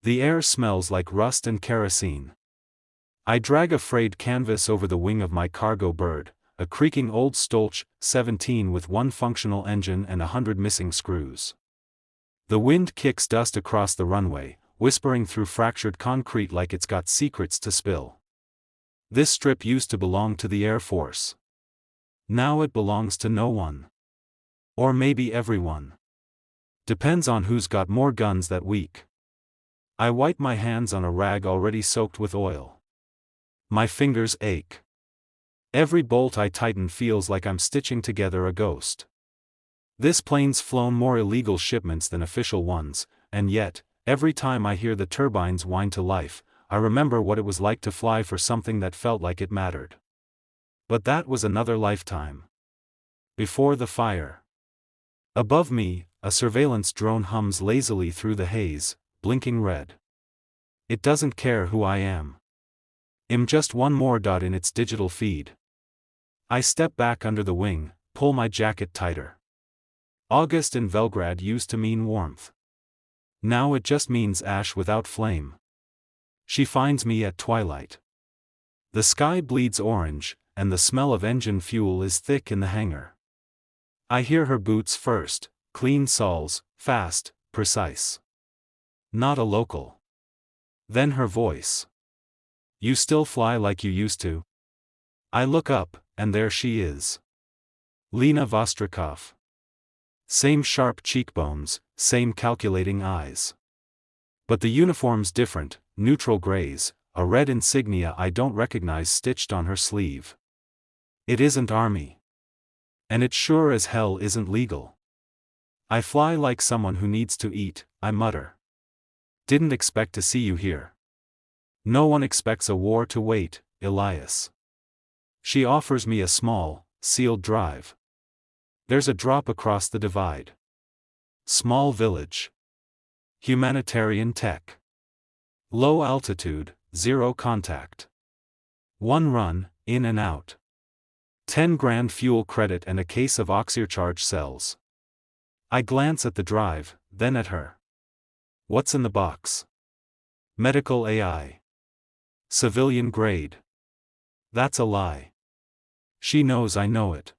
The air smells like rust and kerosene. I drag a frayed canvas over the wing of my cargo bird, a creaking old Stolch 17 with one functional engine and 100 missing screws. The wind kicks dust across the runway, whispering through fractured concrete like it's got secrets to spill. This strip used to belong to the Air Force. Now it belongs to no one. Or maybe everyone. Depends on who's got more guns that week. I wipe my hands on a rag already soaked with oil. My fingers ache. Every bolt I tighten feels like I'm stitching together a ghost. This plane's flown more illegal shipments than official ones, and yet, every time I hear the turbines whine to life, I remember what it was like to fly for something that felt like it mattered. But that was another lifetime. Before the fire. Above me, a surveillance drone hums lazily through the haze, blinking red. It doesn't care who I am. I'm just one more dot in its digital feed. I step back under the wing, pull my jacket tighter. August in Belgrade used to mean warmth. Now it just means ash without flame. She finds me at twilight. The sky bleeds orange, and the smell of engine fuel is thick in the hangar. I hear her boots first, clean soles, fast, precise. Not a local. Then her voice. You still fly like you used to? I look up, and there she is. Lena Vostrikov. Same sharp cheekbones, same calculating eyes. But the uniform's different, neutral grays, a red insignia I don't recognize stitched on her sleeve. It isn't army. And it sure as hell isn't legal. I fly like someone who needs to eat, I mutter. Didn't expect to see you here. No one expects a war to wait, Elias. She offers me a small, sealed drive. There's a drop across the divide. Small village. Humanitarian tech. Low altitude, zero contact. One run, in and out. 10 grand fuel credit and a case of oxycharge cells. I glance at the drive, then at her. What's in the box? Medical AI. Civilian grade. That's a lie. She knows I know it.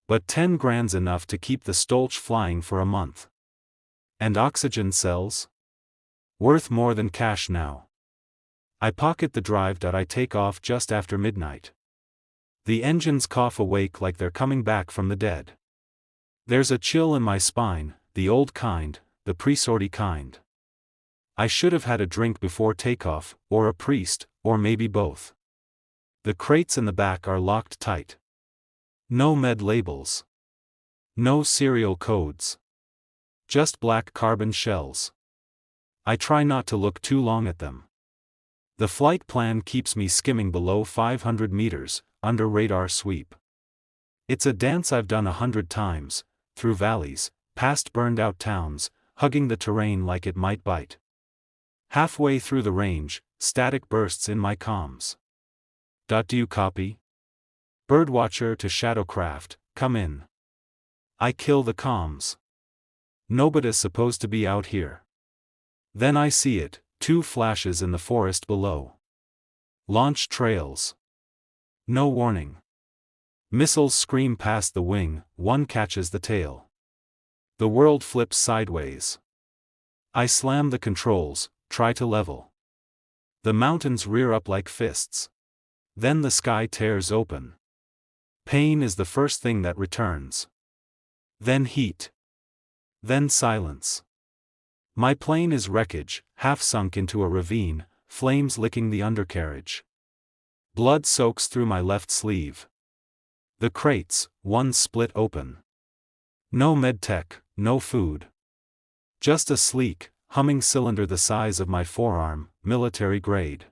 But 10 grand's enough to keep the Stolch flying for a month. And oxygen cells? Worth more than cash now. I pocket the drive. I take off just after midnight. The engines cough awake like they're coming back from the dead. There's a chill in my spine, the old kind, the pre-sortie kind. I should have had a drink before takeoff, or a priest, or maybe both. The crates in the back are locked tight. No med labels. No serial codes. Just black carbon shells. I try not to look too long at them. The flight plan keeps me skimming below 500 meters, under radar sweep. It's a dance I've done 100 times, through valleys, past burned-out towns, hugging the terrain like it might bite. Halfway through the range, static bursts in my comms. Do you copy? Birdwatcher to Shadowcraft, come in. I kill the comms. Nobody's supposed to be out here. Then I see it, 2 flashes in the forest below. Launch trails. No warning. Missiles scream past the wing, one catches the tail. The world flips sideways. I slam the controls, try to level. The mountains rear up like fists. Then the sky tears open. Pain is the first thing that returns. Then heat. Then silence. My plane is wreckage, half sunk into a ravine, flames licking the undercarriage. Blood soaks through my left sleeve. The crates, one split open. No medtech, no food. Just a sleek, humming cylinder the size of my forearm, military grade.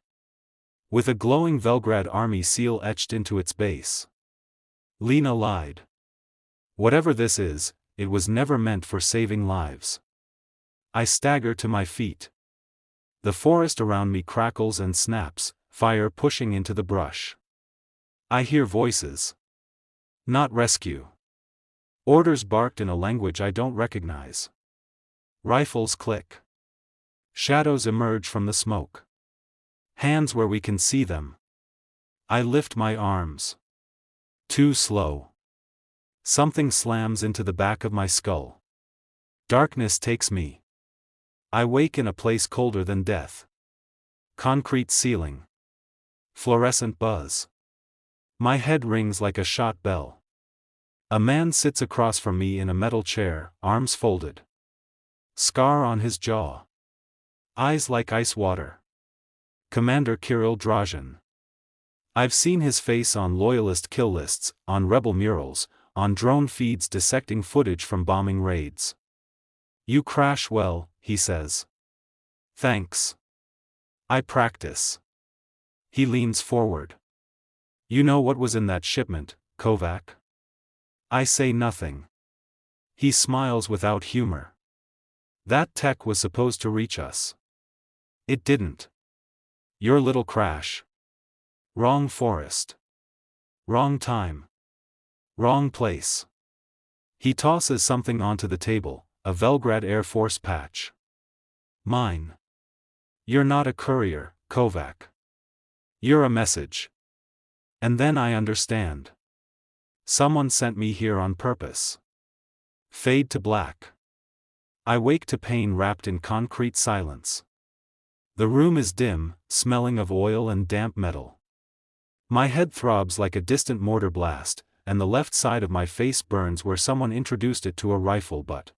With a glowing Belgrade Army seal etched into its base. Lena lied. Whatever this is, it was never meant for saving lives. I stagger to my feet. The forest around me crackles and snaps, fire pushing into the brush. I hear voices. Not rescue. Orders barked in a language I don't recognize. Rifles click. Shadows emerge from the smoke. Hands where we can see them. I lift my arms. Too slow. Something slams into the back of my skull. Darkness takes me. I wake in a place colder than death. Concrete ceiling. Fluorescent buzz. My head rings like a shot bell. A man sits across from me in a metal chair, arms folded. Scar on his jaw. Eyes like ice water. Commander Kirill Drazen. I've seen his face on loyalist kill lists, on rebel murals, on drone feeds dissecting footage from bombing raids. You crash well, he says. Thanks. I practice. He leans forward. You know what was in that shipment, Kovac? I say nothing. He smiles without humor. That tech was supposed to reach us. It didn't. Your little crash. Wrong forest. Wrong time. Wrong place. He tosses something onto the table, a Velgrad Air Force patch. Mine. You're not a courier, Kovac. You're a message. And then I understand. Someone sent me here on purpose. Fade to black. I wake to pain wrapped in concrete silence. The room is dim, smelling of oil and damp metal. My head throbs like a distant mortar blast, and the left side of my face burns where someone introduced it to a rifle butt.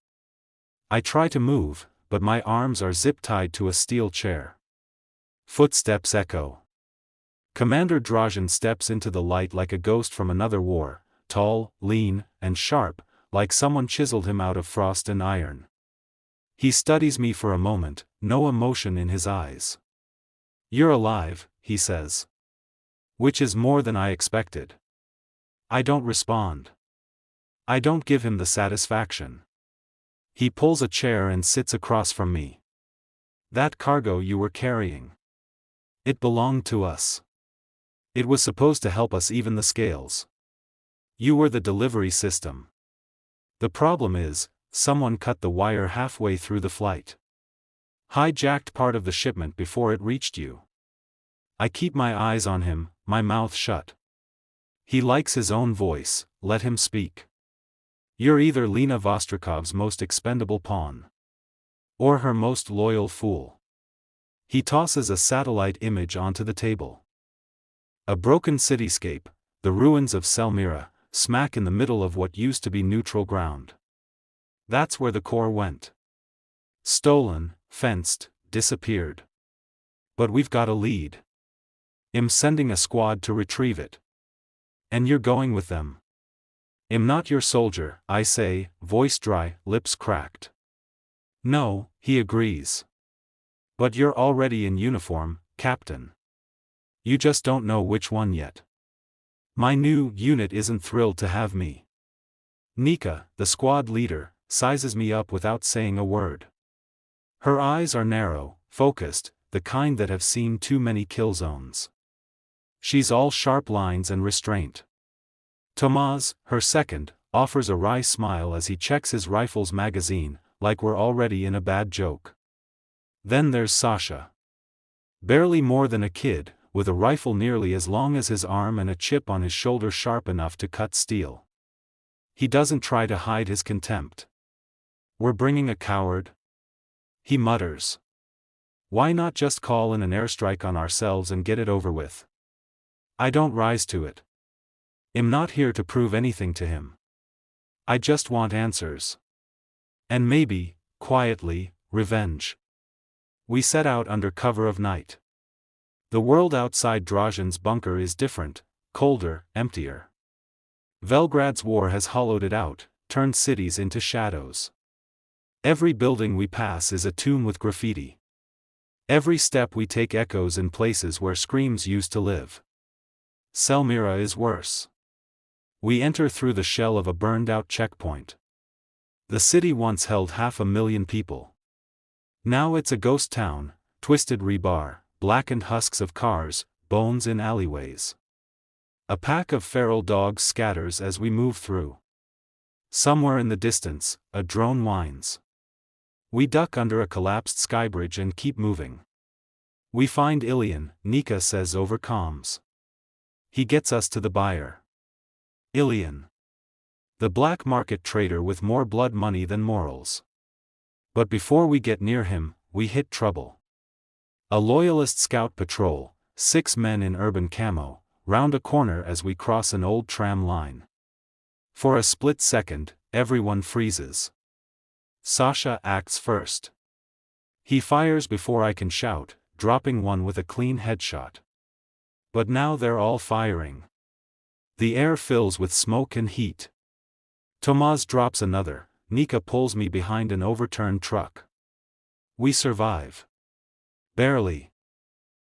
I try to move, but my arms are zip-tied to a steel chair. Footsteps echo. Commander Drazen steps into the light like a ghost from another war, tall, lean, and sharp, like someone chiseled him out of frost and iron. He studies me for a moment, no emotion in his eyes. You're alive, he says. Which is more than I expected. I don't respond. I don't give him the satisfaction. He pulls a chair and sits across from me. That cargo you were carrying. It belonged to us. It was supposed to help us even the scales. You were the delivery system. The problem is, someone cut the wire halfway through the flight. Hijacked part of the shipment before it reached you. I keep my eyes on him, my mouth shut. He likes his own voice, let him speak. You're either Lena Vostrikov's most expendable pawn. Or her most loyal fool. He tosses a satellite image onto the table. A broken cityscape, the ruins of Selmira, smack in the middle of what used to be neutral ground. That's where the core went. Stolen, fenced, disappeared. But we've got a lead. I'm sending a squad to retrieve it. And you're going with them. I'm not your soldier, I say, voice dry, lips cracked. No, he agrees. But you're already in uniform, Captain. You just don't know which one yet. My new unit isn't thrilled to have me. Nika, the squad leader, sizes me up without saying a word. Her eyes are narrow, focused, the kind that have seen too many kill zones. She's all sharp lines and restraint. Tomaz, her second, offers a wry smile as he checks his rifle's magazine, like we're already in a bad joke. Then there's Sasha. Barely more than a kid, with a rifle nearly as long as his arm and a chip on his shoulder sharp enough to cut steel. He doesn't try to hide his contempt. We're bringing a coward? He mutters. Why not just call in an airstrike on ourselves and get it over with? I don't rise to it. I'm not here to prove anything to him. I just want answers. And maybe, quietly, revenge. We set out under cover of night. The world outside Drazen's bunker is different, colder, emptier. Velgrad's war has hollowed it out, turned cities into shadows. Every building we pass is a tomb with graffiti. Every step we take echoes in places where screams used to live. Selmira is worse. We enter through the shell of a burned-out checkpoint. The city once held 500,000 people. Now it's a ghost town, twisted rebar, blackened husks of cars, bones in alleyways. A pack of feral dogs scatters as we move through. Somewhere in the distance, a drone whines. We duck under a collapsed skybridge and keep moving. We find Ilian, Nika says over comms. He gets us to the buyer. Ilian. The black market trader with more blood money than morals. But before we get near him, we hit trouble. A loyalist scout patrol, 6 men in urban camo, round a corner as we cross an old tram line. For a split second, everyone freezes. Sasha acts first. He fires before I can shout, dropping one with a clean headshot. But now they're all firing. The air fills with smoke and heat. Tomas drops another, Nika pulls me behind an overturned truck. We survive. Barely.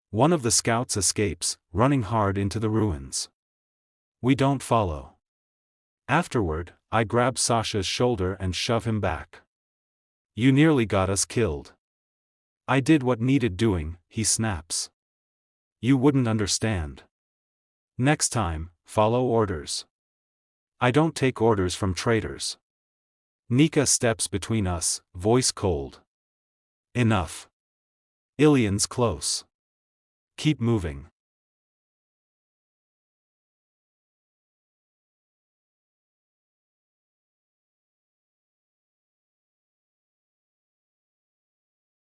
One of the scouts escapes, running hard into the ruins. We don't follow. Afterward, I grab Sasha's shoulder and shove him back. You nearly got us killed. I did what needed doing, he snaps. You wouldn't understand. Next time, follow orders. I don't take orders from traitors. Nika steps between us, voice cold. Enough. Ilian's close. Keep moving.